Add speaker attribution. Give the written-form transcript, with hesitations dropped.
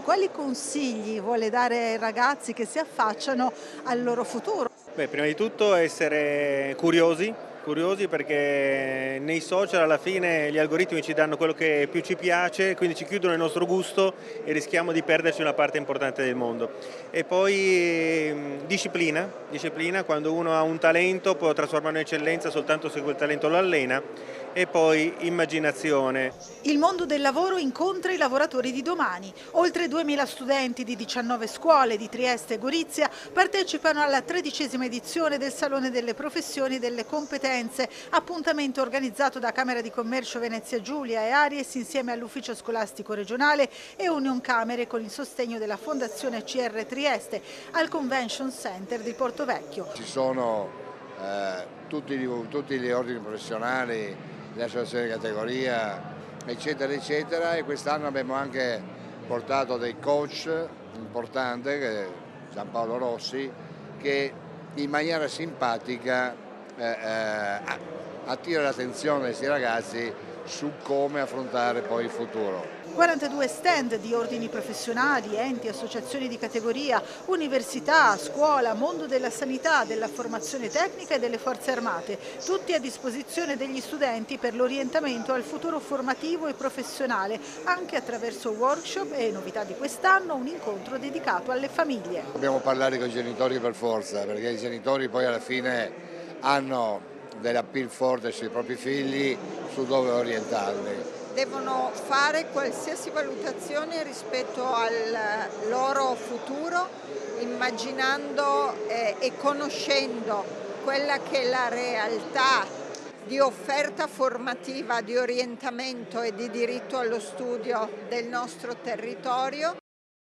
Speaker 1: Quali consigli vuole dare ai ragazzi che si affacciano al loro futuro?
Speaker 2: Beh, prima di tutto essere curiosi, curiosi perché nei social alla fine gli algoritmi ci danno quello che più ci piace, quindi ci chiudono il nostro gusto e rischiamo di perderci una parte importante del mondo. E poi disciplina, disciplina, quando uno ha un talento può trasformarlo in eccellenza soltanto se quel talento lo allena, e poi immaginazione.
Speaker 1: Il mondo del lavoro incontra i lavoratori di domani. Oltre 2000 studenti di 19 scuole di Trieste e Gorizia partecipano alla 13ª edizione del Salone delle Professioni e delle Competenze, appuntamento organizzato da Camera di Commercio Venezia Giulia e Aries insieme all'Ufficio Scolastico Regionale e Union Camere con il sostegno della Fondazione CR Trieste al Convention Center di Portovecchio.
Speaker 3: Ci sono tutti gli ordini professionali, le associazioni di categoria, eccetera, eccetera, e quest'anno abbiamo anche portato dei coach importanti, Giampaolo Rossi, che in maniera simpatica attira l'attenzione di questi ragazzi su come affrontare poi il futuro.
Speaker 1: 42 stand di ordini professionali, enti, associazioni di categoria, università, scuola, mondo della sanità, della formazione tecnica e delle forze armate, tutti a disposizione degli studenti per l'orientamento al futuro formativo e professionale, anche attraverso workshop e, novità di quest'anno, un incontro dedicato alle famiglie.
Speaker 3: Dobbiamo parlare con i genitori per forza, perché i genitori poi alla fine hanno dell'appeal forte sui propri figli su dove orientarli.
Speaker 4: Devono fare qualsiasi valutazione rispetto al loro futuro, immaginando e conoscendo quella che è la realtà di offerta formativa, di orientamento e di diritto allo studio del nostro territorio,